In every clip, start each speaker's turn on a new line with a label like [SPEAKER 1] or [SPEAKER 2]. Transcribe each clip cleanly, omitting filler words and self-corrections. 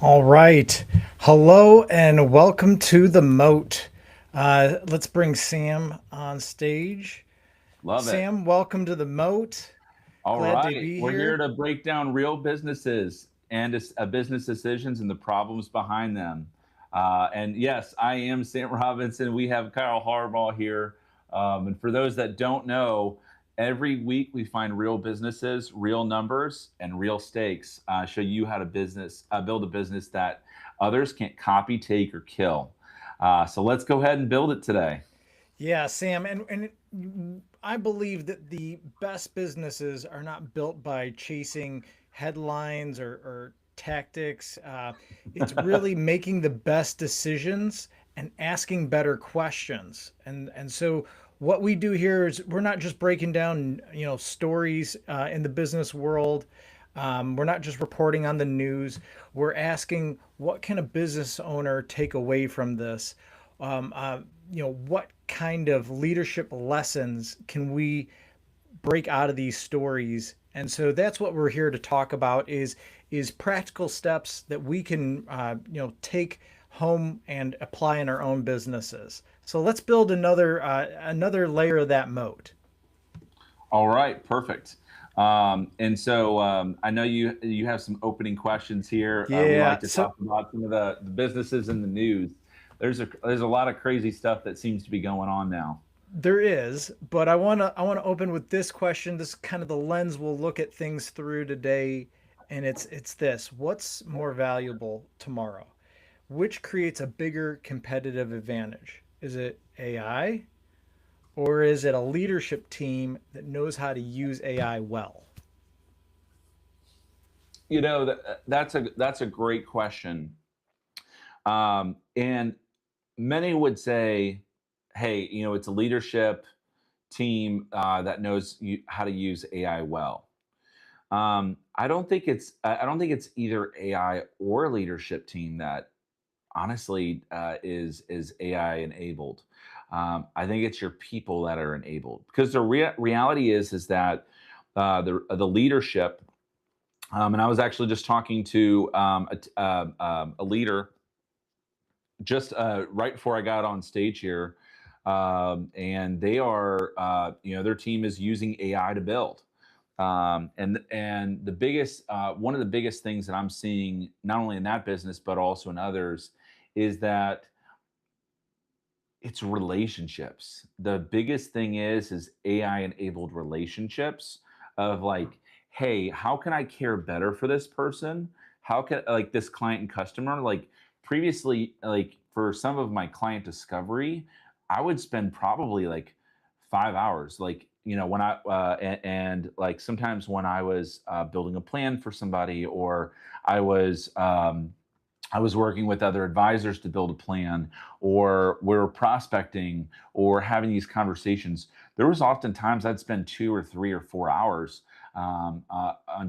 [SPEAKER 1] All right. Hello and welcome to the Moat. Let's bring Sam on stage.
[SPEAKER 2] Love it.
[SPEAKER 1] Sam, welcome to the Moat.
[SPEAKER 2] All
[SPEAKER 1] Glad to
[SPEAKER 2] right.
[SPEAKER 1] be
[SPEAKER 2] We're here
[SPEAKER 1] here.
[SPEAKER 2] to break down real businesses and business decisions and the problems behind them. And yes, I am Sam Robinson. We have Kyle Harbaugh here. And for those that don't know, every week we find real businesses, real numbers, and real stakes. Show you how to build a business that others can't copy, take, or kill. So let's go ahead and build it today.
[SPEAKER 1] Yeah, Sam, and I believe that the best businesses are not built by chasing headlines or tactics. It's really making the best decisions and asking better questions. And so what we do here is we're not just breaking down stories in the business world. We're not just reporting on the news. We're asking what can a business owner take away from this? Um, uh, what kind of leadership lessons can we break out of these stories? And so that's what we're here to talk about is practical steps that we can take home and apply in our own businesses. So let's build another layer of that moat.
[SPEAKER 2] All right, perfect. And so I know you have some opening questions here. We
[SPEAKER 1] Yeah.
[SPEAKER 2] like to
[SPEAKER 1] So
[SPEAKER 2] talk about some of the businesses in the news. There's a lot of crazy stuff that seems to be going on now.
[SPEAKER 1] there is, but I wanna open with this question. This is kind of the lens we'll look at things through today, and it's this: what's more valuable tomorrow? Which creates a bigger competitive advantage? Is it AI or is it a leadership team that knows how to use AI well?
[SPEAKER 2] That's a great question. And many would say, hey, it's a leadership team that knows how to use AI well. I don't think it's either AI or leadership team that honestly is AI enabled. I think it's your people that are enabled because the reality is that the leadership. And I was actually just talking to a leader just right before I got on stage here, and they are their team is using AI to build. And the biggest one of the biggest things that I'm seeing not only in that business but also in others is that it's relationships. The biggest thing is AI enabled relationships of like, hey, how can I care better for this person? How can like this client and customer? Like previously, like for some of my client discovery, I would spend probably like 5 hours. Like, when and like sometimes when I was building a plan for somebody or I was I was working with other advisors to build a plan, or we're prospecting, or having these conversations. There was often times I'd spend 2 or 3 or 4 hours on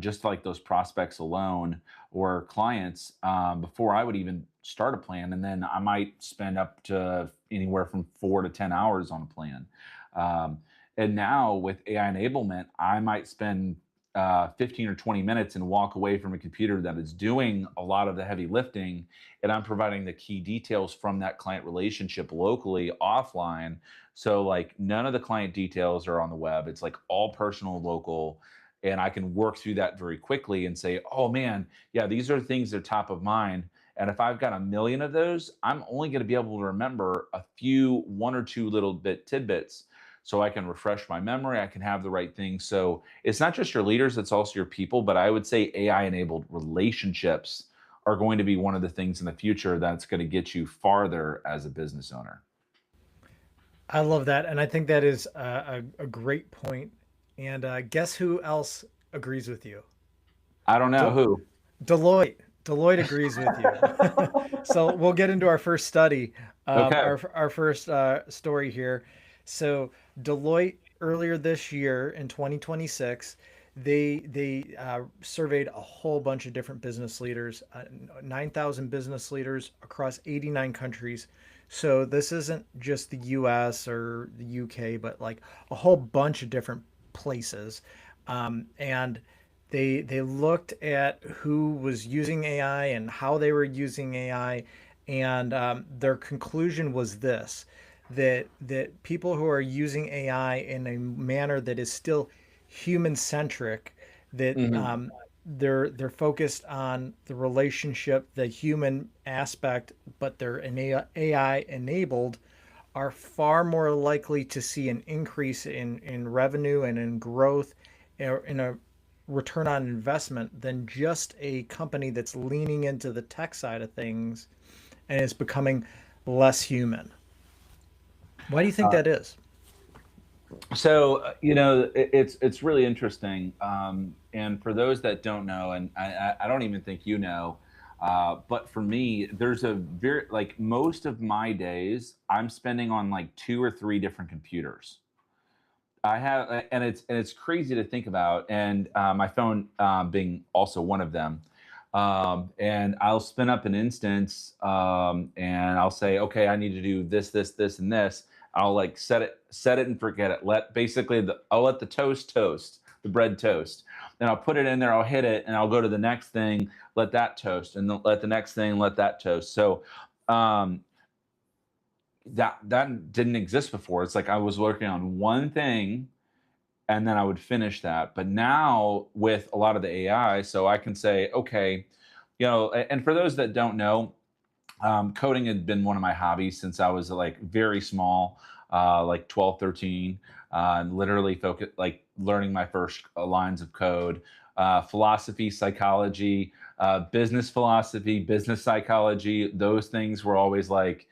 [SPEAKER 2] just like those prospects alone or clients before I would even start a plan, and then I might spend up to anywhere from 4 to 10 hours on a plan. Um, and now with AI enablement, I might spend 15 or 20 minutes and walk away from a computer that is doing a lot of the heavy lifting, and I'm providing the key details from that client relationship locally offline. So like none of the client details are on the web. It's like all personal, local, and I can work through that very quickly and say, oh man, yeah, these are things that are top of mind. And if I've got a million of those, I'm only going to be able to remember a few, one or two little bit tidbits, so I can refresh my memory. I can have the right things. So it's not just your leaders, it's also your people. But I would say AI enabled relationships are going to be one of the things in the future that's going to get you farther as a business owner.
[SPEAKER 1] I love that, and I think that is a great point. And guess who else agrees with you?
[SPEAKER 2] I don't know
[SPEAKER 1] De-
[SPEAKER 2] who.
[SPEAKER 1] Deloitte. Deloitte agrees with you. So we'll get into our first study,
[SPEAKER 2] Okay.
[SPEAKER 1] our first story here. So Deloitte earlier this year in 2026, they surveyed a whole bunch of different business leaders, 9,000 business leaders across 89 countries. So this isn't just the U.S. or the U.K., but like a whole bunch of different places, and They looked at who was using AI and how they were using AI, and their conclusion was this: that people who are using AI in a manner that is still human centric, that
[SPEAKER 2] Hmm.
[SPEAKER 1] they're focused on the relationship, the human aspect, but they're AI enabled, are far more likely to see an increase in revenue and in growth, in a return on investment, than just a company that's leaning into the tech side of things and is becoming less human. Why do you think that is?
[SPEAKER 2] It's really interesting. And for those that don't know, and I don't even think you know, but for me, there's a very like most of my days I'm spending on like two or three different computers. I have, and it's crazy to think about, and my phone being also one of them. And I'll spin up an instance, and I'll say, okay, I need to do this, this, this, and this. I'll like set it and forget it. I'll let the toast, the bread toast. Then I'll put it in there. I'll hit it, and I'll go to the next thing. Let that toast, and then let the next thing let that toast. So um, that didn't exist before. It's like I was working on one thing and then I would finish that. But now with a lot of the AI, so I can say, okay, and for those that don't know, coding had been one of my hobbies since I was like very small, like 12, 13, and literally focus like learning my first lines of code, philosophy, psychology, business philosophy, business psychology. Those things were always like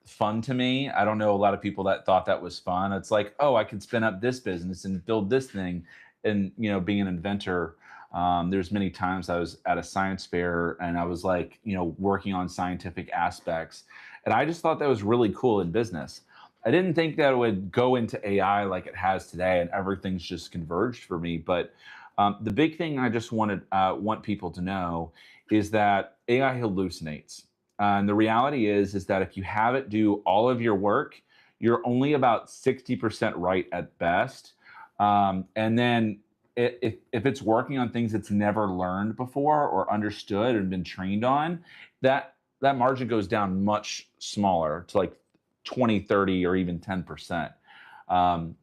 [SPEAKER 2] fun to me. I don't know a lot of people that thought that was fun. It's like, oh, I could spin up this business and build this thing. And, being an inventor, there's many times I was at a science fair and I was like, working on scientific aspects. And I just thought that was really cool in business. I didn't think that it would go into AI like it has today and everything's just converged for me. But the big thing I just want people to know is that AI hallucinates. And the reality is that if you have it do all of your work, you're only about 60% right at best. And then if it's working on things it's never learned before or understood and been trained on, that margin goes down much smaller to like 20, 30, or even 10%. Um,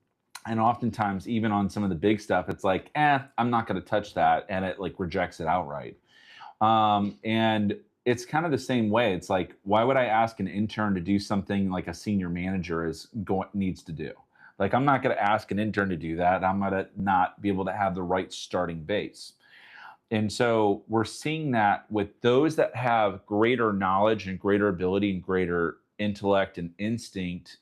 [SPEAKER 2] and oftentimes, even on some of the big stuff, it's like, I'm not going to touch that. And it like rejects it outright. And it's kind of the same way. It's like, why would I ask an intern to do something like a senior manager needs to do? Like, I'm not going to ask an intern to do that. I'm going to not be able to have the right starting base. And so we're seeing that with those that have greater knowledge and greater ability and greater intellect and instinct,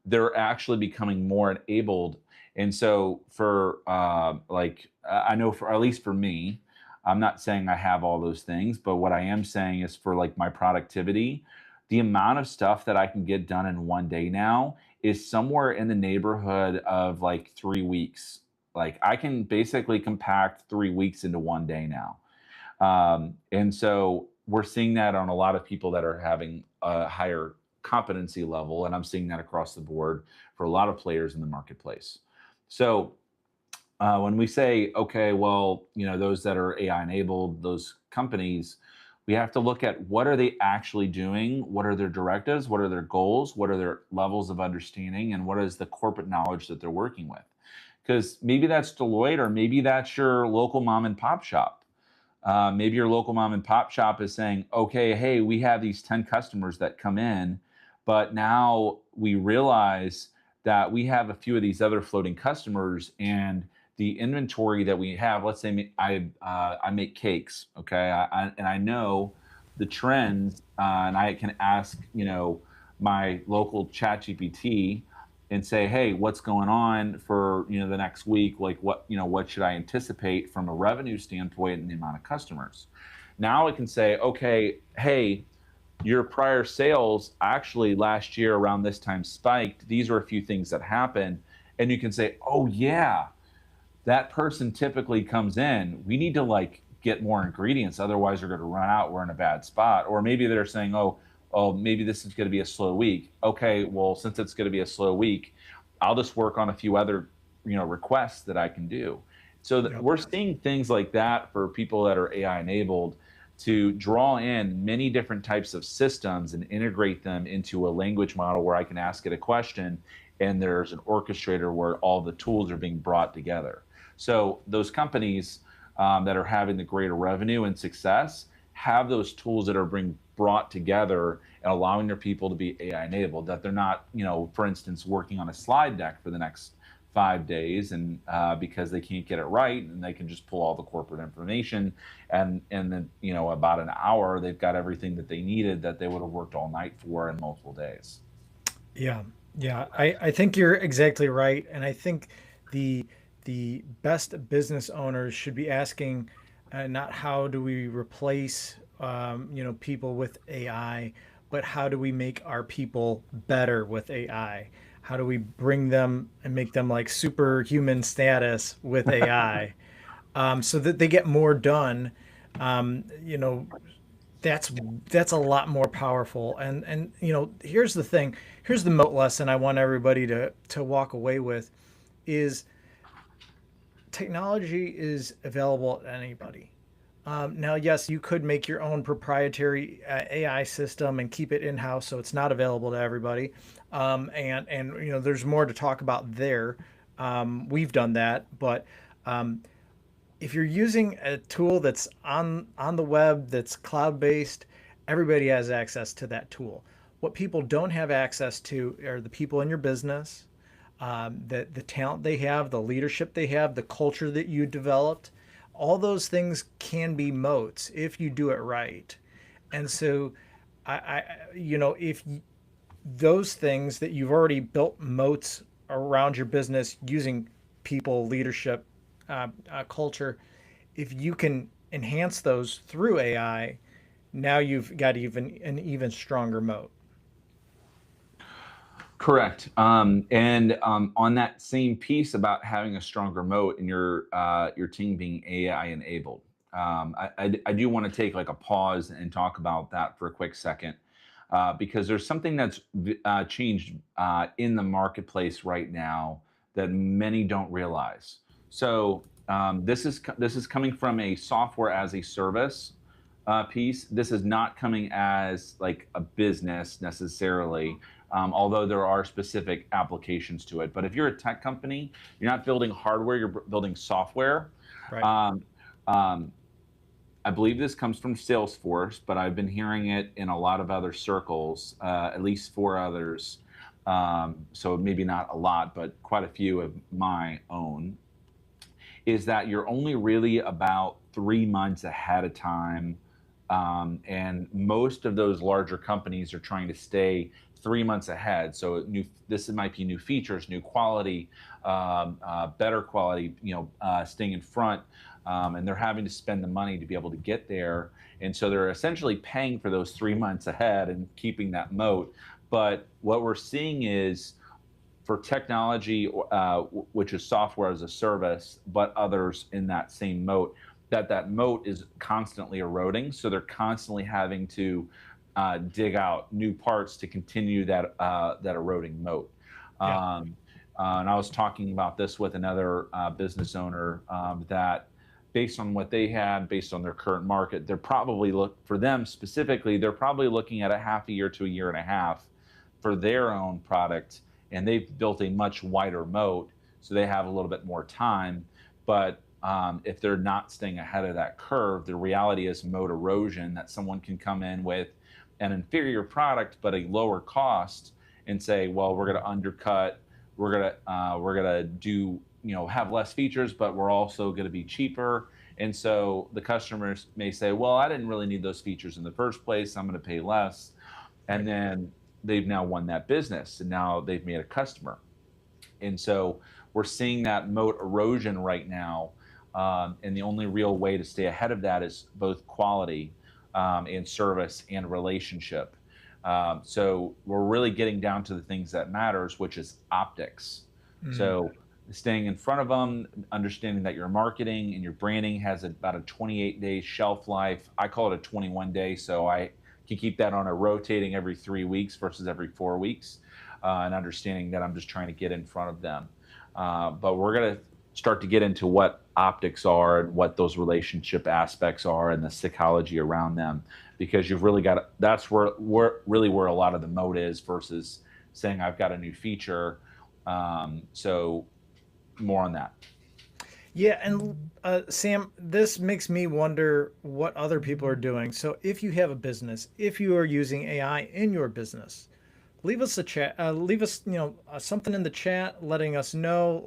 [SPEAKER 2] they're actually becoming more enabled. And so for I know for at least for me, I'm not saying I have all those things, but what I am saying is for like my productivity, the amount of stuff that I can get done in one day now is somewhere in the neighborhood of like 3 weeks. Like I can basically compact 3 weeks into one day now. And so we're seeing that on a lot of people that are having a higher competency level. And I'm seeing that across the board for a lot of players in the marketplace. So when we say, okay, well, those that are AI enabled, those companies, we have to look at what are they actually doing? What are their directives? What are their goals? What are their levels of understanding? And what is the corporate knowledge that they're working with? Because maybe that's Deloitte or maybe that's your local mom and pop shop. Maybe your local mom and pop shop is saying, okay, hey, we have these 10 customers that come in, but now we realize that we have a few of these other floating customers and the inventory that we have. Let's say I make cakes, okay, and I know the trends, and I can ask my local chat GPT and say, hey, what's going on for the next week? Like what should I anticipate from a revenue standpoint and the amount of customers? Now I can say, okay, hey, your prior sales actually last year around this time spiked. These are a few things that happened. And you can say, oh yeah, that person typically comes in. We need to like get more ingredients, otherwise they're going to run out. We're in a bad spot. Or maybe they're saying, oh, maybe this is going to be a slow week. Okay, well, since it's going to be a slow week, I'll just work on a few other requests that I can do. So
[SPEAKER 1] Yep.
[SPEAKER 2] we're seeing things like that for people that are AI enabled to draw in many different types of systems and integrate them into a language model where I can ask it a question and there's an orchestrator where all the tools are being brought together. So those companies that are having the greater revenue and success have those tools that are being brought together and allowing their people to be AI enabled, that they're not, for instance, working on a slide deck for the next 5 days and because they can't get it right and they can just pull all the corporate information and then about an hour they've got everything that they needed that they would have worked all night for in multiple days.
[SPEAKER 1] Yeah, yeah. I think you're exactly right, and I think the the best business owners should be asking, not how do we replace people with AI, but how do we make our people better with AI? How do we bring them and make them like superhuman status with AI, so that they get more done? Um, you know, that's that's a lot more powerful. And here's the thing. Here's the moat lesson I want everybody to walk away with is technology is available to anybody. Now, yes, you could make your own proprietary AI system and keep it in house, so it's not available to everybody. And there's more to talk about there. We've done that, but um, if you're using a tool that's on the web that's cloud based, everybody has access to that tool. What people don't have access to are the people in your business, the talent they have, the leadership they have, the culture that you developed. All those things can be moats if you do it right. And so, if those things that you've already built moats around your business using people, leadership, culture, if you can enhance those through AI, now you've got even an even stronger moat.
[SPEAKER 2] Correct. And on that same piece about having a stronger moat and your team being AI enabled, I do want to take like a pause and talk about that for a quick second, because there's something that's changed in the marketplace right now that many don't realize. So this is coming from a software as a service piece. This is not coming as like a business necessarily, although there are specific applications to it. But if you're a tech company, you're not building hardware, you're building software.
[SPEAKER 1] Right.
[SPEAKER 2] Um, um, I believe this comes from Salesforce, but I've been hearing it in a lot of other circles, at least four others. So maybe not a lot, but quite a few of my own. Is that you're only really about 3 months ahead of time. And most of those larger companies are trying to stay 3 months ahead. So this might be new features, new quality, better quality, staying in front. And they're having to spend the money to be able to get there. And so they're essentially paying for those 3 months ahead and keeping that moat. But what we're seeing is for technology, which is software as a service, but others in that same moat, that moat is constantly eroding. So they're constantly having to dig out new parts to continue that eroding moat.
[SPEAKER 1] Yeah.
[SPEAKER 2] And I was talking about this with another business owner that based on what they had, based on their current market, they're probably for them specifically, they're probably looking at a half a year to a year and a half for their own product, and they've built a much wider moat, so they have a little bit more time. But if they're not staying ahead of that curve, the reality is moat erosion, that someone can come in with an inferior product but a lower cost and say, well, we're going to undercut, we're going to do, have less features, but we're also going to be cheaper. And so the customers may say, well, I didn't really need those features in the first place, I'm going to pay less. And
[SPEAKER 1] Right.
[SPEAKER 2] then they've now won that business and now they've made a customer. And so we're seeing that moat erosion right now. And the only real way to stay ahead of that is both quality and service and relationship. So we're really getting down to the things that matters, which is optics.
[SPEAKER 1] Mm.
[SPEAKER 2] So staying in front of them, understanding that your marketing and your branding has about a 28-day shelf life. I call it a 21-day. So I can keep that on a rotating every 3 weeks versus every 4 weeks, and understanding that I'm just trying to get in front of them. But we're going to start to get into what optics are and what those relationship aspects are and the psychology around them, because you've really got to, that's where a lot of the moat is versus saying I've got a new feature. So more on that.
[SPEAKER 1] Yeah, and Sam, this makes me wonder what other people are doing. So, if you have a business, if you are using AI in your business, leave us a chat. Leave us, something in the chat, letting us know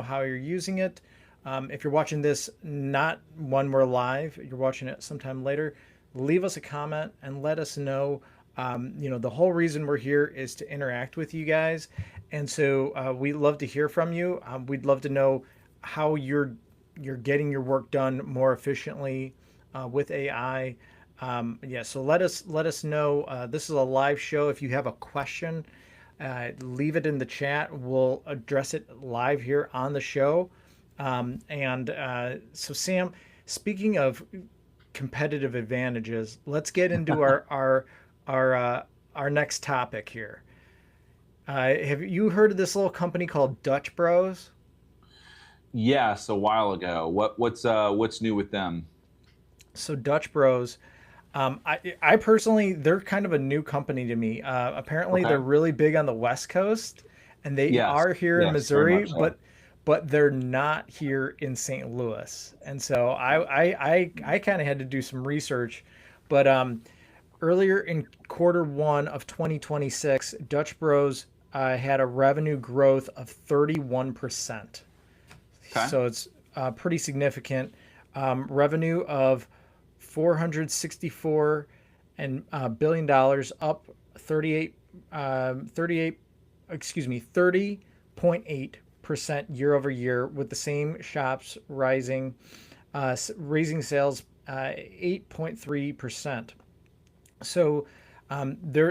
[SPEAKER 1] how you're using it. If you're watching this not when we're live, you're watching it sometime later. Leave us a comment and let us know. The whole reason we're here is to interact with you guys, and so we love to hear from you. We'd love to know how you're getting your work done more efficiently with AI. Yeah, so let us know. This is a live show. If you have a question, leave it in the chat. We'll address it live here on the show. So, Sam, speaking of competitive advantages, let's get into our next topic here. Have you heard of this little company called Dutch Bros?
[SPEAKER 2] Yes, a while ago. What's new with them?
[SPEAKER 1] So Dutch Bros, I personally, they're kind of a new company to me. Apparently, they're
[SPEAKER 2] Okay.
[SPEAKER 1] really big on the West Coast, and they
[SPEAKER 2] Yes.
[SPEAKER 1] are here in
[SPEAKER 2] Yes, very
[SPEAKER 1] Missouri,
[SPEAKER 2] much so.
[SPEAKER 1] but they're not here in St. Louis. And so I kind of had to do some research, but earlier in quarter 1 of 2026, Dutch Bros had a revenue growth of 31%.
[SPEAKER 2] Okay.
[SPEAKER 1] So it's pretty significant. Revenue of 464 and billion dollars, up 38, 38, excuse me, 30.8% year over year, with the same shops raising sales 8.3%. So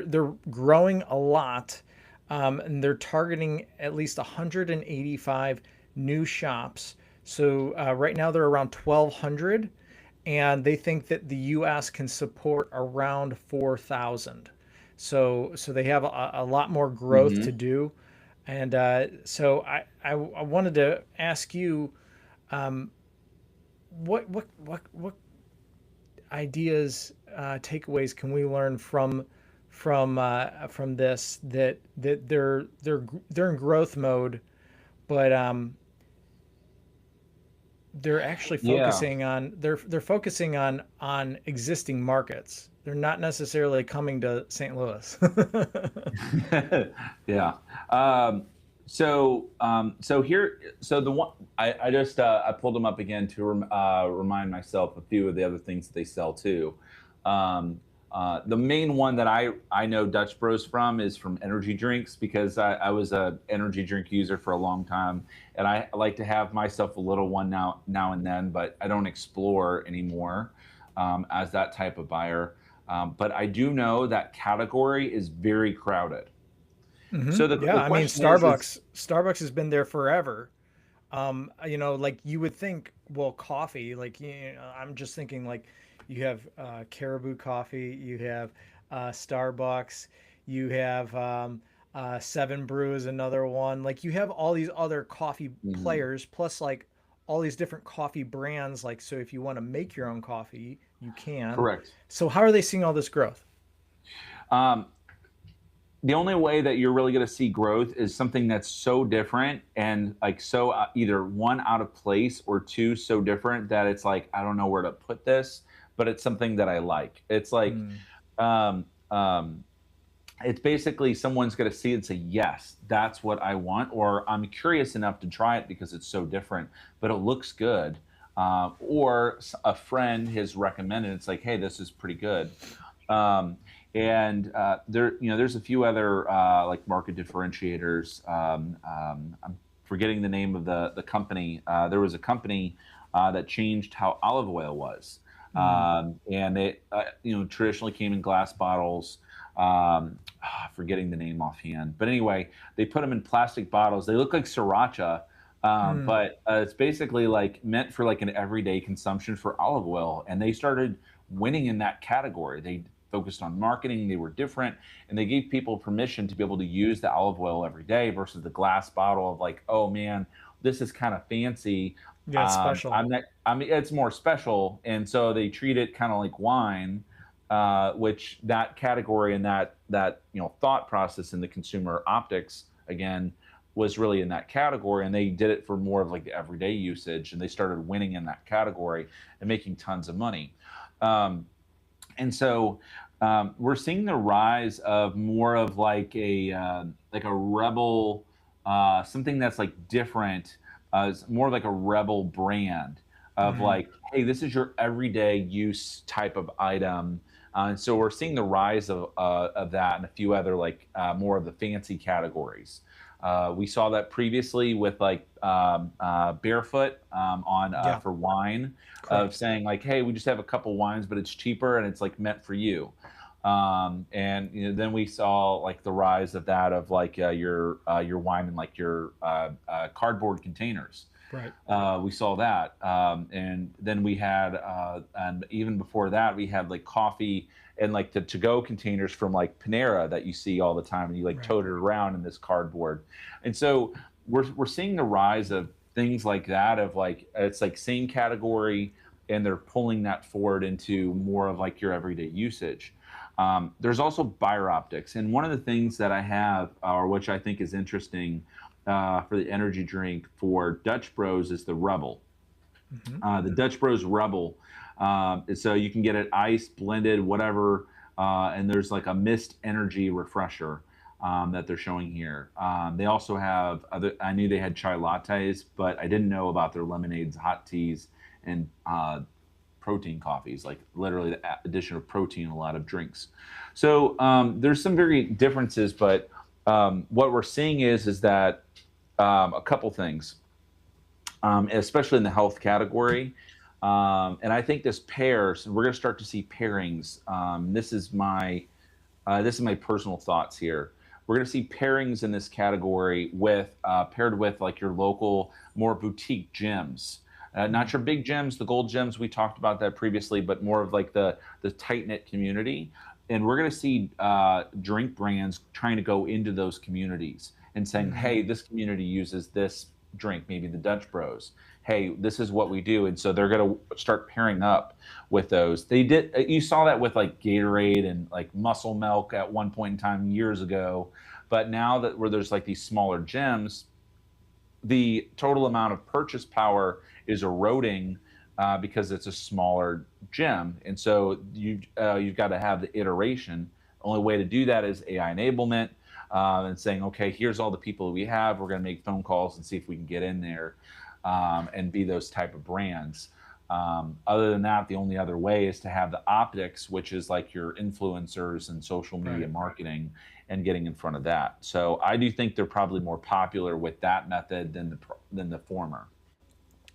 [SPEAKER 1] they're growing a lot, and they're targeting at least 185 new shops. So right now they're around 1,200, and they think that the U.S. can support around 4,000. So they have a lot more growth to
[SPEAKER 2] Hmm.
[SPEAKER 1] do, and so I wanted to ask you, um, what ideas, takeaways can we learn from this, that they're in growth mode, but they're actually
[SPEAKER 2] Yeah.
[SPEAKER 1] focusing on they're focusing on existing markets. They're not necessarily coming to St. Louis.
[SPEAKER 2] Yeah. So here, so the one I just I pulled them up again to remind myself a few of the other things that they sell too. The main one that I know Dutch Bros from is from energy drinks, because I was a energy drink user for a long time, and I like to have myself a little one now and then, but I don't explore anymore as that type of buyer. But I do know that category is very crowded. So
[SPEAKER 1] Yeah,
[SPEAKER 2] the
[SPEAKER 1] I mean,
[SPEAKER 2] question is,
[SPEAKER 1] Starbucks has been there forever. Like you would think, well, coffee, like, I'm just thinking, like, you have Caribou Coffee, you have Starbucks, you have Seven Brew is another one. Like, you have all these other coffee
[SPEAKER 2] mhm,
[SPEAKER 1] players, plus like all these different coffee brands. Like, so if you want to make your own coffee, you can.
[SPEAKER 2] correct.
[SPEAKER 1] So how are they seeing all this growth?
[SPEAKER 2] Um, the only way that you're really going to see growth is something that's so different and like so either one out of place or two so different that it's like I don't know where to put this, but it's something that I like. It's like
[SPEAKER 1] Hmm.
[SPEAKER 2] um, um, it's basically someone's going to see it and say, yes, that's what I want, or I'm curious enough to try it because it's so different, but it looks good. Or a friend has recommended it's like, hey, this is pretty good. Um, and there's a few other like market differentiators. I'm forgetting the name of the company. There was a company that changed how olive oil was,
[SPEAKER 1] Hmm.
[SPEAKER 2] and they traditionally came in glass bottles. Forgetting the name offhand, but anyway, they put them in plastic bottles. They look like sriracha,
[SPEAKER 1] Hmm.
[SPEAKER 2] but it's basically like meant for like an everyday consumption for olive oil. And they started winning in that category. They focused on marketing. They were different, and they gave people permission to be able to use the olive oil every day versus the glass bottle of like, oh man, this is kind of fancy.
[SPEAKER 1] Yeah, it's special.
[SPEAKER 2] I'm not. I mean, it's more special, and so they treat it kind of like wine, which that category and that thought process in the consumer optics again was really in that category, and they did it for more of like the everyday usage, and they started winning in that category and making tons of money. Um, and so we're seeing the rise of more of like a rebel, something that's like different, more like a rebel brand of
[SPEAKER 1] Hmm.
[SPEAKER 2] like, hey, this is your everyday use type of item. And so we're seeing the rise of that and a few other like more of the fancy categories. We saw that previously with like barefoot on
[SPEAKER 1] Yeah,
[SPEAKER 2] for wine, of
[SPEAKER 1] correct.
[SPEAKER 2] saying like, hey, we just have a couple wines, but it's cheaper and it's like meant for you. And then we saw like the rise of that of like your wine in like your cardboard containers.
[SPEAKER 1] Right.
[SPEAKER 2] We saw that, and then we had, and even before that, we had like coffee and like the to-go containers from like Panera that you see all the time, and you like
[SPEAKER 1] Right.
[SPEAKER 2] tote it around in this cardboard. And so we're seeing the rise of things like that of like it's like same category, and they're pulling that forward into more of like your everyday usage. There's also buyer optics, and one of the things that I have, or which I think is interesting for the energy drink for Dutch Bros is the Rebel.
[SPEAKER 1] Hmm.
[SPEAKER 2] The Dutch Bros Rebel. So you can get it iced, blended, whatever. And there's like a mist energy refresher that they're showing here. They also have other. I knew they had chai lattes, but I didn't know about their lemonades, hot teas, and protein coffees. Like literally the addition of protein in a lot of drinks. So there's some very differences, but what we're seeing is that a couple things, especially in the health category. And I think this pairs, we're going to start to see pairings. This is my personal thoughts here. We're going to see pairings in this category with paired with like your local, more boutique gyms. Not
[SPEAKER 1] Hmm.
[SPEAKER 2] your big gyms, the gold gyms. We talked about that previously, but more of like the tight knit community. And we're going to see drink brands trying to go into those communities and saying,
[SPEAKER 1] Hmm.
[SPEAKER 2] "Hey, this community uses this drink, maybe the Dutch Bros. Hey, this is what we do." And so they're going to start pairing up with those. They did. You saw that with like Gatorade and like Muscle Milk at one point in time years ago. But now that where there's like these smaller gyms, the total amount of purchase power is eroding because it's a smaller gym, and so you've got to have the iteration. The only way to do that is AI enablement, and saying, okay, here's all the people we have. We're going to make phone calls and see if we can get in there and be those type of brands. Other than that, the only other way is to have the optics, which is like your influencers and social media
[SPEAKER 1] Right.
[SPEAKER 2] marketing, and getting in front of that. So I do think they're probably more popular with that method than the former.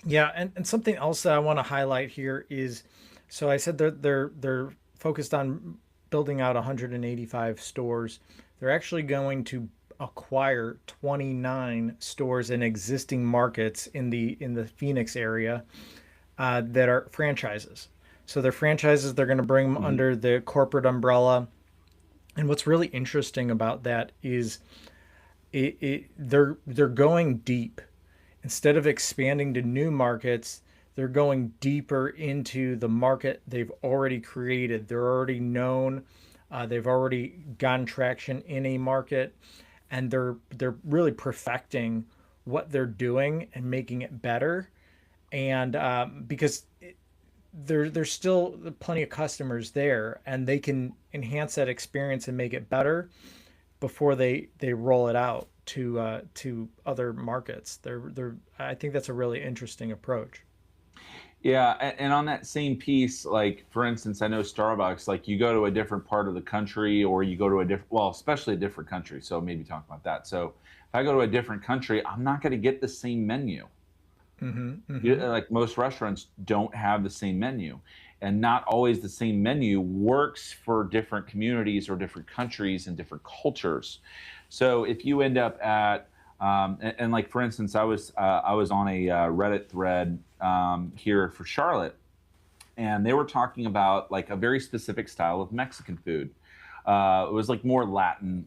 [SPEAKER 1] Yeah, and something else that I want to highlight here is, so I said they're focused on building out 185 stores. They're actually going to acquire 29 stores in existing markets in the Phoenix area that are franchises. So they're franchises. They're going to bring them
[SPEAKER 2] Mhm.
[SPEAKER 1] under the corporate umbrella. And what's really interesting about that is they're going deep instead of expanding to new markets. They're going deeper into the market they've already created. They're already known. They've already gotten traction in a market, and they're really perfecting what they're doing and making it better. And because there's still plenty of customers there, and they can enhance that experience and make it better before they roll it out to other markets. They're I think that's a really interesting approach.
[SPEAKER 2] Yeah, and on that same piece, like for instance, I know Starbucks, like you go to a different part of the country or you go to a different, well, especially a different country. So maybe talk about that. So if I go to a different country, I'm not going to get the same menu.
[SPEAKER 1] Hmm. Hmm.
[SPEAKER 2] Like most restaurants don't have the same menu, and not always the same menu works for different communities or different countries and different cultures. So if you end up at and like for instance, I was on a Reddit thread here for Charlotte, and they were talking about like a very specific style of Mexican food. It was like more Latin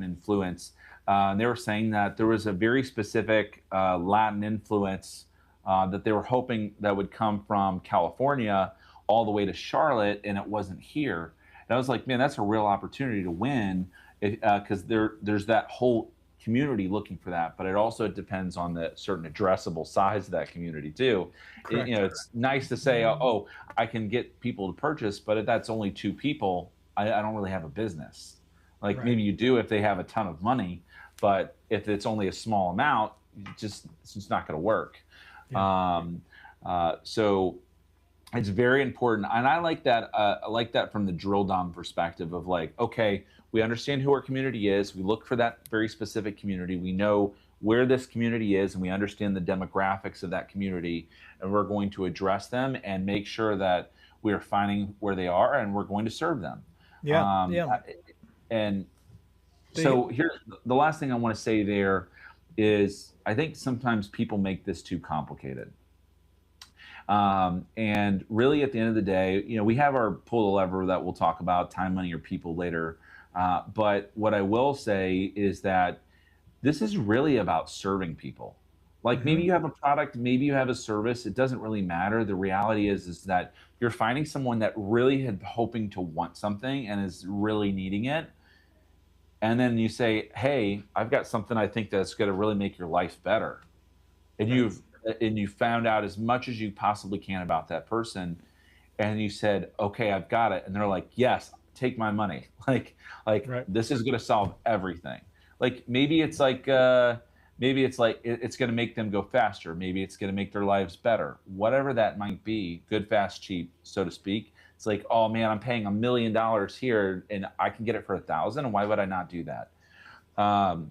[SPEAKER 2] influence. And they were saying that there was a very specific Latin influence that they were hoping that would come from California all the way to Charlotte, and it wasn't here. And I was like, man, that's a real opportunity to win, because there's that whole community looking for that. But it also depends on the certain addressable size of that community too.
[SPEAKER 1] Correct.
[SPEAKER 2] It's nice to say, oh, I can get people to purchase, but if that's only two people, I don't really have a business. Like
[SPEAKER 1] Right.
[SPEAKER 2] maybe you do if they have a ton of money, but if it's only a small amount, it's just not going to work.
[SPEAKER 1] Yeah.
[SPEAKER 2] Um, so it's very important, and I like that. I like that from the drill down perspective of like, okay, we understand who our community is. We look for that very specific community. We know where this community is, and we understand the demographics of that community, and we're going to address them and make sure that we are finding where they are, and we're going to serve them.
[SPEAKER 1] Yeah.
[SPEAKER 2] Um,
[SPEAKER 1] Yeah.
[SPEAKER 2] and
[SPEAKER 1] The
[SPEAKER 2] so here's the last thing I want to say there is I think sometimes people make this too complicated. And really, at the end of the day, we have our pull the lever that we'll talk about time, money, or people later. But what I will say is that this is really about serving people. Like maybe
[SPEAKER 1] Mhm.
[SPEAKER 2] you have a product, maybe you have a service. It doesn't really matter. The reality is that you're finding someone that really had hoping to want something and is really needing it, and then you say, "Hey, I've got something I think that's going to really make your life better." And
[SPEAKER 1] Right.
[SPEAKER 2] you found out as much as you possibly can about that person, and you said, "Okay, I've got it." And they're like, "Yes, take my money." Like
[SPEAKER 1] Right.
[SPEAKER 2] this is going to solve everything. Like maybe it's like it's going to make them go faster. Maybe it's going to make their lives better. Whatever that might be, good, fast, cheap, so to speak. It's like, oh man, I'm paying $1 million here, and I can get it for 1,000. Why would I not do that? Um,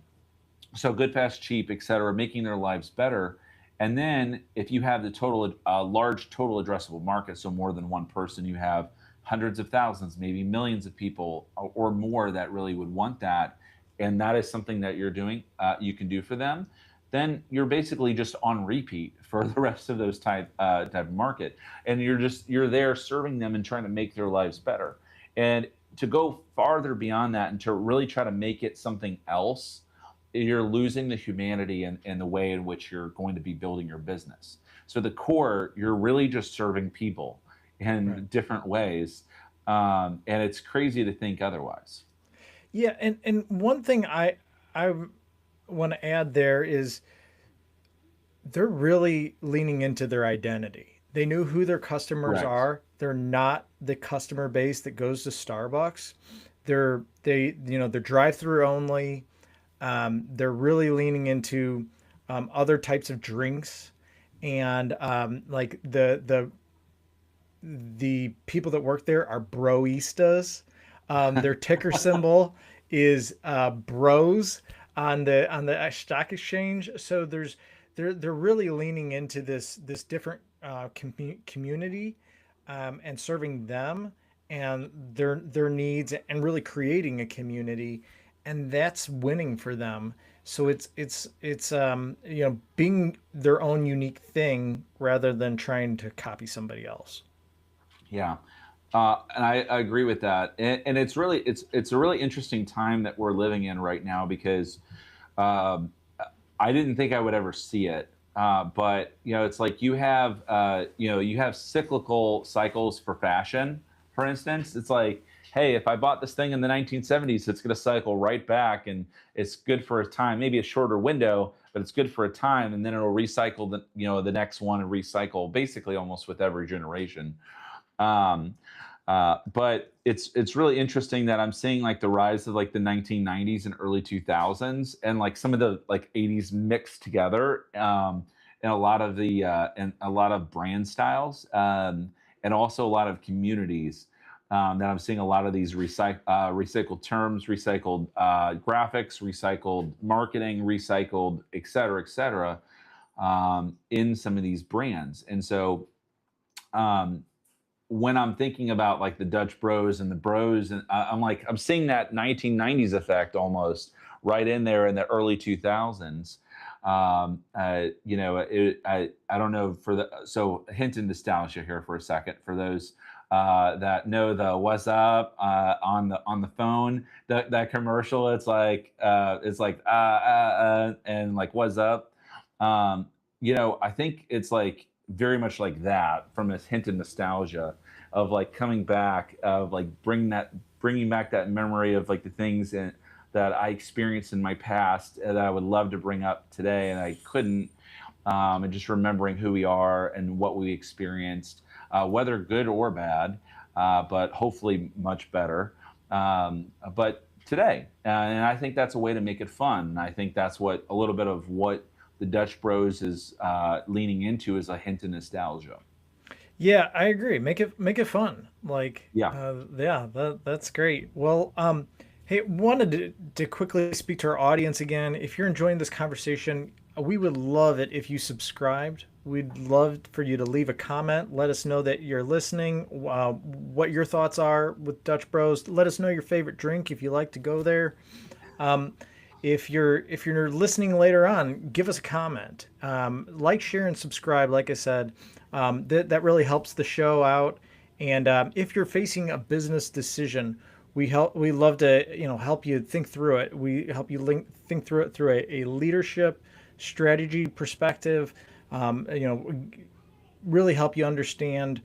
[SPEAKER 2] so good, fast, cheap, et cetera, making their lives better. And then if you have the large total addressable market, so more than one person, you have hundreds of thousands, maybe millions of people or more that really would want that, and that is something that you're doing, you can do for them. Then you're basically just on repeat for the rest of those type of market, and you're there serving them and trying to make their lives better. And to go farther beyond that and to really try to make it something else, you're losing the humanity and the way in which you're going to be building your business. So the core, you're really just serving people
[SPEAKER 1] Right.
[SPEAKER 2] in different ways, and it's crazy to think otherwise.
[SPEAKER 1] Yeah, and one thing I want to add there is they're really leaning into their identity. They knew who their customers
[SPEAKER 2] Correct.
[SPEAKER 1] are. They're not the customer base that goes to Starbucks. They're drive-through only. They're really leaning into other types of drinks, and like the people that work there are broistas. Their ticker symbol is bros on the stock exchange. So they're really leaning into this different community, and serving them and their needs, and really creating a community, and that's winning for them. So it's being their own unique thing rather than trying to copy somebody else.
[SPEAKER 2] Yeah. And I agree with that. And it's a really interesting time that we're living in right now because um, I didn't think I would ever see it. But it's like you have cyclical cycles for fashion. For instance, it's like, hey, if I bought this thing in the 1970s, it's going to cycle right back, and it's good for a time, maybe a shorter window, but it's good for a time, and then it'll recycle the next one and recycle basically almost with every generation. Um, but it's really interesting that I'm seeing like the rise of like the 1990s and early 2000s and like some of the like 80s mixed together, and a lot of brand styles, and also a lot of communities, that I'm seeing a lot of these recycled terms, recycled graphics, recycled marketing, recycled et cetera, in some of these brands. And so um, when I'm thinking about like the Dutch Bros and the Bros, and I'm like I'm seeing that 1990s effect almost right in there in the early 2000s. I don't know for the so hint of nostalgia here for a second for those that know the "What's up" on the phone. That commercial, it's like and like "What's up." Um, I think it's like very much like that from this hint of nostalgia of like coming back of like bringing back that memory of like the things that I experienced in my past that I would love to bring up today and I couldn't, and just remembering who we are and what we experienced, whether good or bad, but hopefully much better. But today, and I think that's a way to make it fun. And I think that's what a little bit of what the Dutch Bros is leaning into is a hint of nostalgia.
[SPEAKER 1] Yeah, I agree. Make it fun. Like,
[SPEAKER 2] Yeah,
[SPEAKER 1] yeah, that's great. Well, hey, wanted to quickly speak to our audience again. If you're enjoying this conversation, we would love it if you subscribed. We'd love for you to leave a comment. Let us know that you're listening. What your thoughts are with Dutch Bros. Let us know your favorite drink if you like to go there. Um, if you're listening later on, give us a comment. Like, share, and subscribe. Like I said, that really helps the show out. And if you're facing a business decision, we love to help you think through it. We help you think through it through a leadership strategy perspective. Um, you know, really help you understand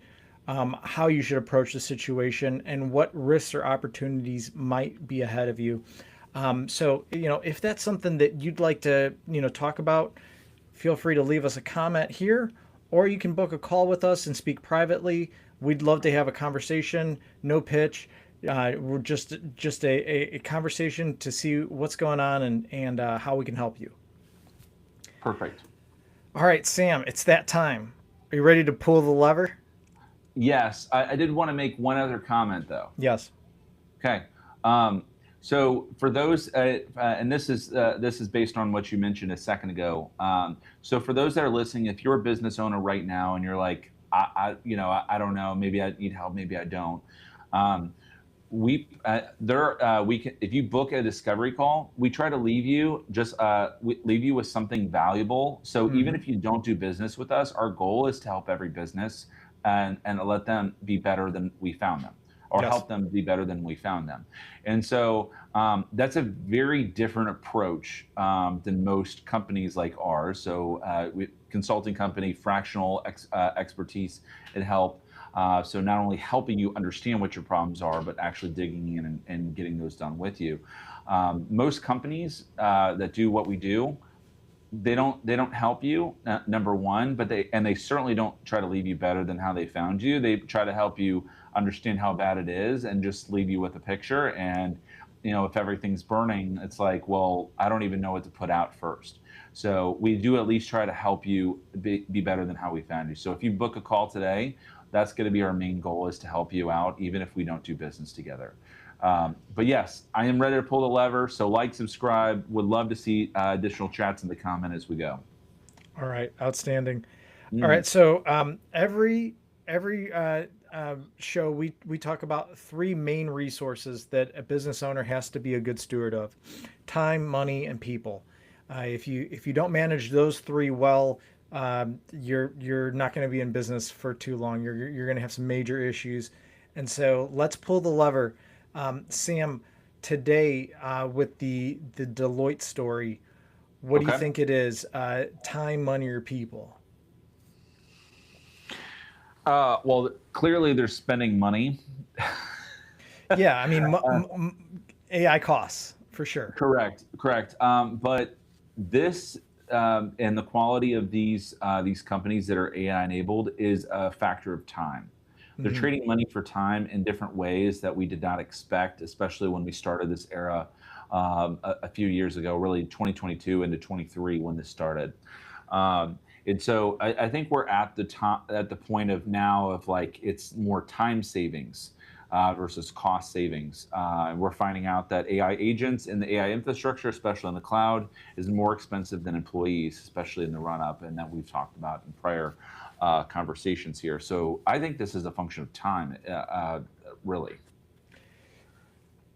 [SPEAKER 1] how you should approach the situation and what risks or opportunities might be ahead of you. So, if that's something that you'd like to, talk about, feel free to leave us a comment here, or you can book a call with us and speak privately. We'd love to have a conversation, no pitch. We're just a conversation to see what's going on and how we can help you.
[SPEAKER 2] perfect.
[SPEAKER 1] All right, Sam, it's that time. Are you ready to pull the lever?
[SPEAKER 2] Yes, I did want to make one other comment though.
[SPEAKER 1] Yes.
[SPEAKER 2] Okay. Um, so for those, and this is based on what you mentioned a second ago. So for those that are listening, if you're a business owner right now and you're like, I don't know, maybe I need help, maybe I don't. Um, we can, if you book a discovery call, we try to leave you with something valuable. So even
[SPEAKER 1] Hmm.
[SPEAKER 2] if you don't do business with us, our goal is to help every business and let them be better than we found them, or
[SPEAKER 1] Yes.
[SPEAKER 2] help them be better than we found them. And so that's a very different approach than most companies like ours. So consulting company, fractional expertise and help. So not only helping you understand what your problems are, but actually digging in and getting those done with you. Most companies that do what we do, they don't help you, number one, but they certainly don't try to leave you better than how they found you. They try to help you understand how bad it is and just leave you with a picture. And if everything's burning, it's like, well, I don't even know what to put out first. So we do at least try to help you be better than how we found you. So if you book a call today, that's going to be our main goal, is to help you out even if we don't do business together. But yes, I am ready to pull the lever. So like, subscribe. Would love to see additional chats in the comment as we go.
[SPEAKER 1] All right. Outstanding. All
[SPEAKER 2] Mhm.
[SPEAKER 1] right. So every show we talk about three main resources that a business owner has to be a good steward of: time, money, and people. If you don't manage those three well, you're not going to be in business for too long. You're going to have some major issues. And so let's pull the lever, Sam. Today, with the Deloitte story, what do you
[SPEAKER 2] Okay.
[SPEAKER 1] think it is? Time, money, or people?
[SPEAKER 2] Well, clearly they're spending money.
[SPEAKER 1] Yeah, I mean,
[SPEAKER 2] Uh,
[SPEAKER 1] AI costs for sure.
[SPEAKER 2] Correct, correct. But this and the quality of these companies that are AI enabled is a factor of time. They're
[SPEAKER 1] Hmm.
[SPEAKER 2] trading money for time in different ways that we did not expect, especially when we started this era a few years ago, really 2022 into 23 when this started. And so I think we're at the top, at the point of now of like it's more time savings versus cost savings. We're finding out that AI agents in the AI infrastructure, especially in the cloud, is more expensive than employees, especially in the run up, and that we've talked about in prior conversations here. So I think this is a function of time, really.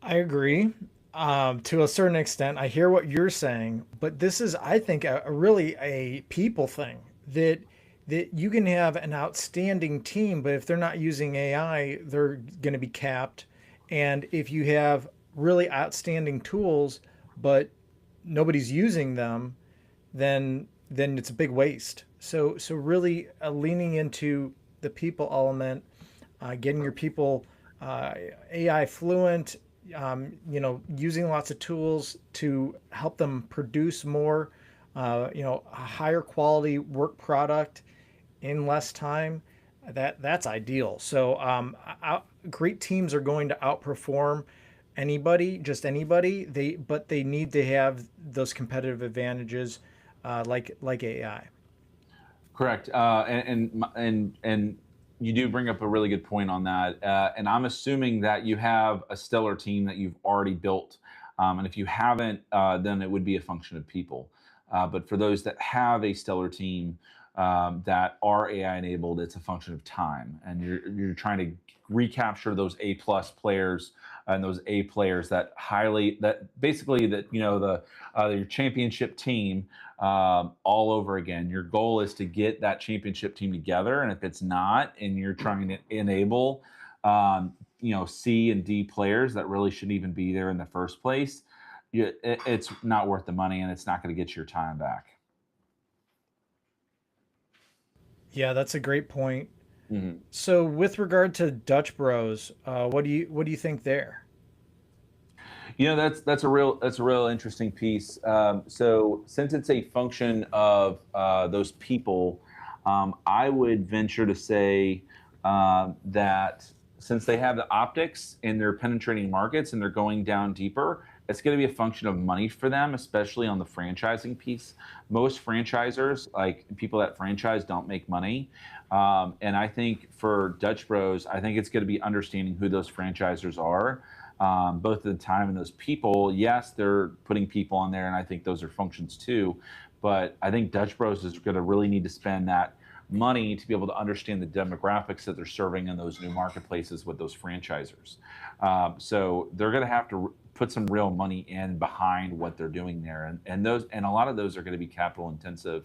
[SPEAKER 1] I agree, to a certain extent. I hear what you're saying, but this is, I think, a really a people thing that you can have an outstanding team, but if they're not using AI, they're going to be capped. And if you have really outstanding tools, but nobody's using them, then it's a big waste. So really leaning into the people element, getting your people uh, AI fluent, using lots of tools to help them produce more, a higher quality work product in less time. That's ideal. So great teams are going to outperform anybody, just anybody. They need to have those competitive advantages, like AI.
[SPEAKER 2] Correct. And you do bring up a really good point on that. And I'm assuming that you have a stellar team that you've already built. And if you haven't, then it would be a function of people. But for those that have a stellar team that are AI enabled, it's a function of time. And you're trying to recapture those A plus players and those A players that highly that basically that the your championship team all over again. Your goal is to get that championship team together, and if it's not, and you're trying to enable, C and D players that really shouldn't even be there in the first place, it's not worth the money, and it's not going to get your time back.
[SPEAKER 1] Yeah, that's a great point.
[SPEAKER 2] Mhm.
[SPEAKER 1] So with regard to Dutch Bros, what do you think there?
[SPEAKER 2] That's a real interesting piece. So since it's a function of those people, I would venture to say that since they have the optics and they're penetrating markets and they're going down deeper, it's going to be a function of money for them, especially on the franchising piece. Most franchisors, like people that franchise, don't make money. And I think for Dutch Bros, I think it's going to be understanding who those franchisors are, both at the time and those people. Yes, they're putting people on there, and I think those are functions too. But I think Dutch Bros is going to really need to spend that money to be able to understand the demographics that they're serving in those new marketplaces with those franchisors. So they're going to have to put some real money in behind what they're doing there, and a lot of those are going to be capital intensive,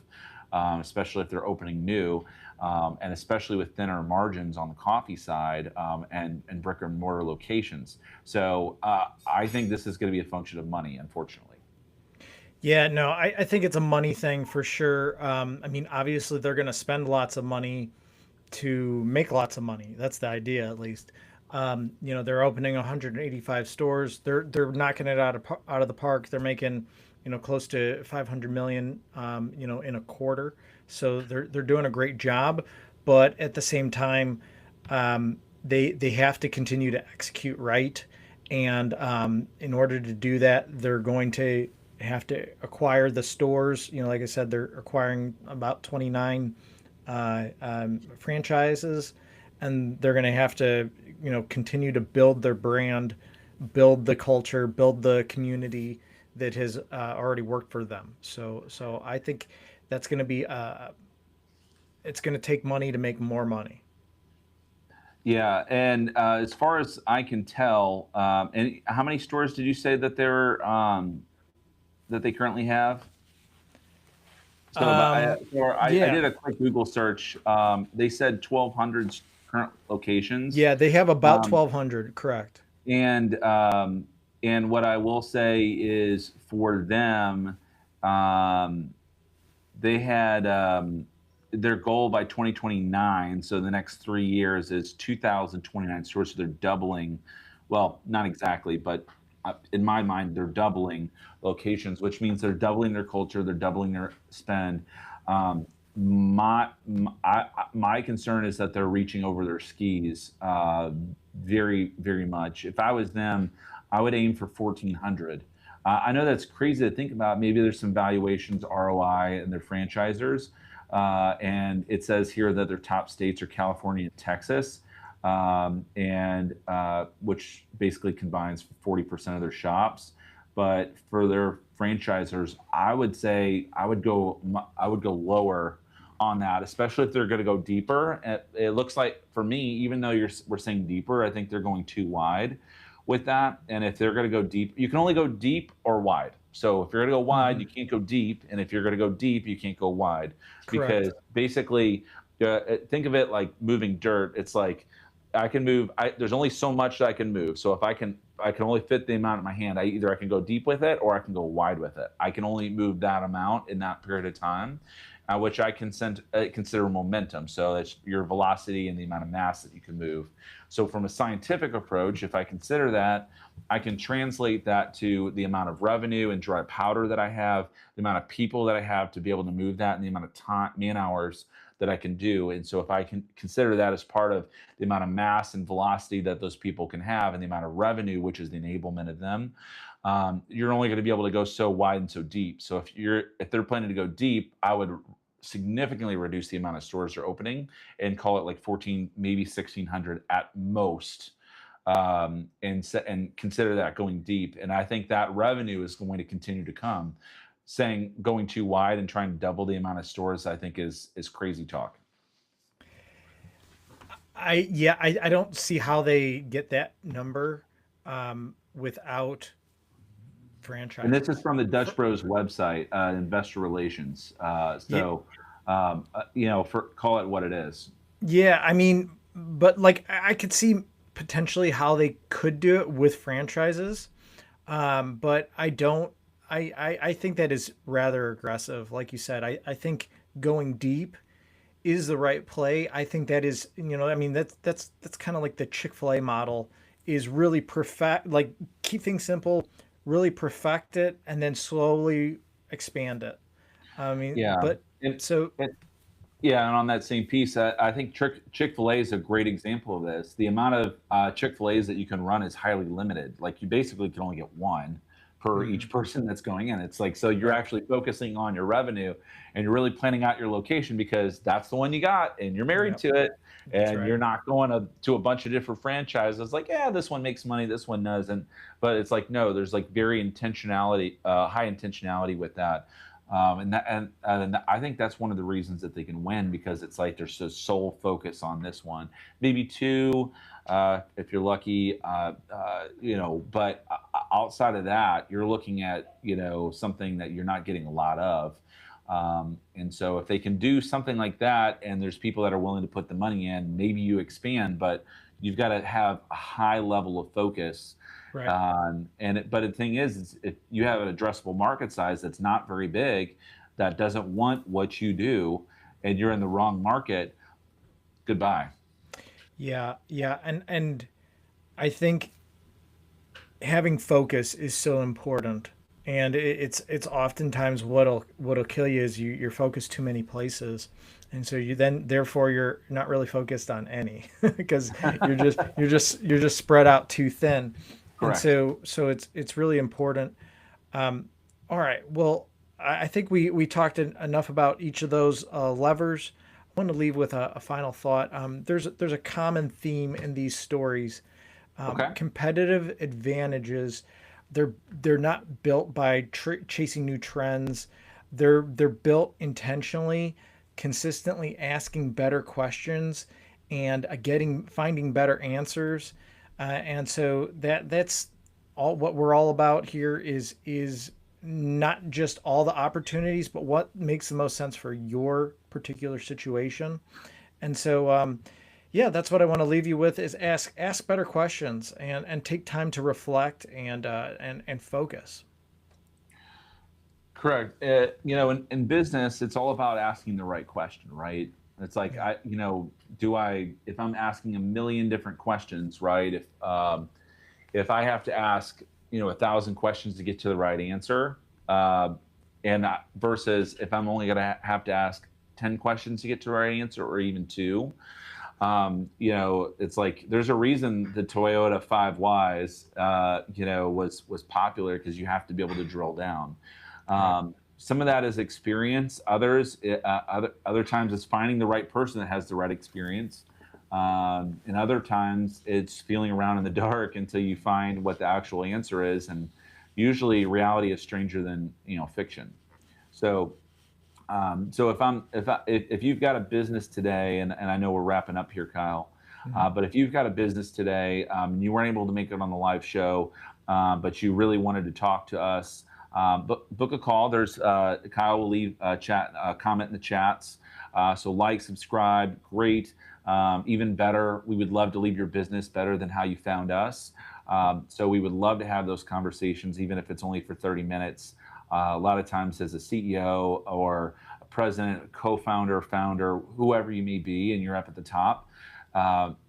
[SPEAKER 2] especially if they're opening new, and especially with thinner margins on the coffee side, and brick and mortar locations. So I think this is going to be a function of money, unfortunately.
[SPEAKER 1] Yeah, no, I think it's a money thing for sure. I mean, obviously they're going to spend lots of money to make lots of money. That's the idea, at least. They're opening 185 stores. They're knocking it out of the park. They're making, close to 500 million, in a quarter. So they're doing a great job, but at the same time, they have to continue to execute right, and in order to do that, they're going to have to acquire the stores. Like I said, they're acquiring about 29 franchises, and they're going to have to continue to build their brand, build the culture, build the community that has already worked for them. So I think that's going to be it's going to take money to make more money.
[SPEAKER 2] Yeah, and as far as I can tell, and how many stores did you say that they currently have? So, but I
[SPEAKER 1] Yeah,
[SPEAKER 2] did a quick Google search. They said 1,200 current locations.
[SPEAKER 1] yeah, they have about
[SPEAKER 2] Um,
[SPEAKER 1] 1,200, correct?
[SPEAKER 2] and and what I will say is for them, um, they had their goal by 2029. So the next 3 years is 2,029 stores. So they're doubling. Well, not exactly, but in my mind, they're doubling locations, which means they're doubling their culture, they're doubling their spend. Um, my concern is that they're reaching over their skis very, very much. If I was them, I would aim for 1,400. I know that's crazy to think about. Maybe there's some valuations, ROI, and their franchisors. And it says here that their top states are California and Texas, and which basically combines 40% of their shops. But for their franchisors, I would say I would go lower on that, especially if they're going to go deeper. It looks like for me, even though we're saying deeper, I think they're going too wide with that. And if they're going to go deep, you can only go deep or wide. So if you're going to go wide,
[SPEAKER 1] Hmm.
[SPEAKER 2] you can't go deep, and if you're going to go deep, you can't go wide, because
[SPEAKER 1] Correct.
[SPEAKER 2] basically, think of it like moving dirt. It's like I can move. There's only so much that I can move. So if I can only fit the amount in my hand. I can go deep with it or I can go wide with it. I can only move that amount in that period of time. which I consider momentum. So that's your velocity and the amount of mass that you can move. So from a scientific approach, if I consider that, I can translate that to the amount of revenue and dry powder that I have, the amount of people that I have to be able to move that, and the amount of time, man hours that I can do. And so if I can consider that as part of the amount of mass and velocity that those people can have and the amount of revenue, which is the enablement of them, you're only going to be able to go so wide and so deep. So if they're planning to go deep, I would significantly reduce the amount of stores they're opening and call it like 14, maybe 1600 at most. And consider that going deep. And I think that revenue is going to continue to come. Saying going too wide and trying to double the amount of stores, I think is crazy talk.
[SPEAKER 1] I don't see how they get that number without
[SPEAKER 2] And this is
[SPEAKER 1] franchises.
[SPEAKER 2] from the Dutch
[SPEAKER 1] For,
[SPEAKER 2] Bros website, investor relations.
[SPEAKER 1] yeah,
[SPEAKER 2] For call it what it is.
[SPEAKER 1] yeah, I mean, but like I could see potentially how they could do it with franchises, but I don't. I think that is rather aggressive. Like you said, I think going deep is the right play. I think that is, I mean, that's kind of like the Chick-fil-A model is really perfect, like keep things simple, really perfect it, and then slowly expand it. I mean,
[SPEAKER 2] Yeah,
[SPEAKER 1] but
[SPEAKER 2] and,
[SPEAKER 1] so
[SPEAKER 2] and yeah, and on that same piece, I think Chick-fil-A is a great example of this. The amount of Chick-fil-A's that you can run is highly limited. Like you basically can only get one per each
[SPEAKER 1] mhm,
[SPEAKER 2] person that's going in. It's like so you're
[SPEAKER 1] right,
[SPEAKER 2] actually focusing on your revenue and you're really planning out your location because that's the one you got and you're married
[SPEAKER 1] yep,
[SPEAKER 2] to it
[SPEAKER 1] that's
[SPEAKER 2] and
[SPEAKER 1] right.
[SPEAKER 2] you're not going to a bunch of different franchises like yeah this one makes money this one doesn't, but it's like no, there's like very intentionality, high intentionality with that. And I think that's one of the reasons that they can win because it's like there's a sole focus on this one, maybe two, if you're lucky, But outside of that, you're looking at something that you're not getting a lot of. And so if they can do something like that, and there's people that are willing to put the money in, maybe you expand, but you've got to have a high level of focus.
[SPEAKER 1] Right.
[SPEAKER 2] But the thing is if you have an addressable market size that's not very big, that doesn't want what you do, and you're in the wrong market, goodbye.
[SPEAKER 1] Yeah, yeah, and I think having focus is so important, and it's oftentimes what'll kill you is you're focused too many places, and so you then therefore you're not really focused on any because you're just spread out too thin, and
[SPEAKER 2] Correct.
[SPEAKER 1] so it's really important. All right, well, I think we talked enough about each of those levers. I want to leave with a final thought. There's a common theme in these stories.
[SPEAKER 2] Okay.
[SPEAKER 1] Competitive advantages, they're not built by chasing new trends. They're built intentionally, consistently asking better questions, and getting finding better answers. And so that's all what we're all about here is not just all the opportunities, but what makes the most sense for your particular situation. And so, yeah, that's what I want to leave you with is ask better questions and take time to reflect and focus.
[SPEAKER 2] Correct. In business, it's all about asking the right question, right? It's like
[SPEAKER 1] Yeah.
[SPEAKER 2] if I'm asking a million different questions, right? If I have to ask, 1,000 questions to get to the right answer, uh, versus if I'm only going to have to ask 10 questions to get to the right answer, or even two, it's like there's a reason the Toyota 5Ys, was popular because you have to be able to drill down.
[SPEAKER 1] Right.
[SPEAKER 2] Some of that is experience. Other times it's finding the right person that has the right experience. And other times it's feeling around in the dark until you find what the actual answer is. And usually reality is stranger than fiction. So so if you've got a business today, and I know we're wrapping up here, Kyle,
[SPEAKER 1] Mhm.
[SPEAKER 2] but if you've got a business today, and you weren't able to make it on the live show, but you really wanted to talk to us, book a call. There's Kyle will leave a chat comment in the chats. So like, subscribe, great. Even better, we would love to leave your business better than how you found us. So we would love to have those conversations, even if it's only for 30 minutes. A lot of times as a CEO or a president, co-founder, founder, whoever you may be, and you're up at the top,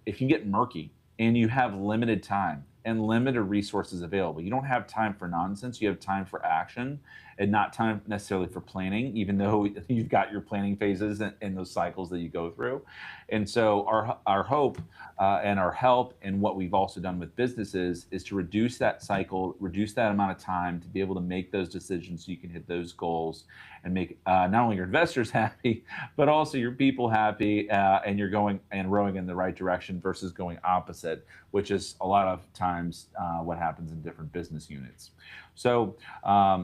[SPEAKER 2] it can get murky, and you have limited time and limited resources available. You don't have time for nonsense. You have time for action, and not time necessarily for planning, even though you've got your planning phases and those cycles that you go through. And so our hope and our help, and what we've also done with businesses, is to reduce that cycle, reduce that amount of time to be able to make those decisions so you can hit those goals and make not only your investors happy, but also your people happy, and you're going and rowing in the right direction versus going opposite, which is a lot of times what happens in different business units. So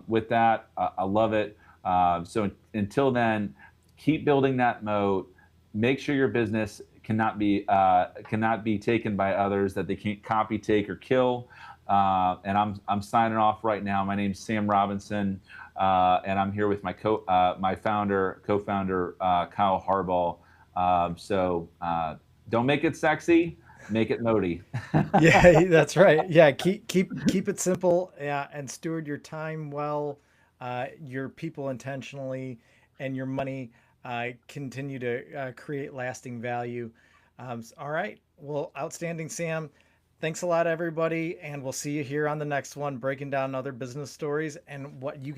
[SPEAKER 2] with that, I love it. So until then, keep building that moat. Make sure your business cannot be taken by others, that they can't copy, take, or kill. And I'm signing off right now. My name's Sam Robinson, and I'm here with my co-founder Kyle Harbaugh. Don't make it sexy, make it moaty.
[SPEAKER 1] Yeah, that's right. Yeah, keep it simple. Yeah, and steward your time well, your people intentionally, and your money. Continue to create lasting value. All right. Well, outstanding, Sam. Thanks a lot, everybody, and we'll see you here on the next one, breaking down other business stories and what you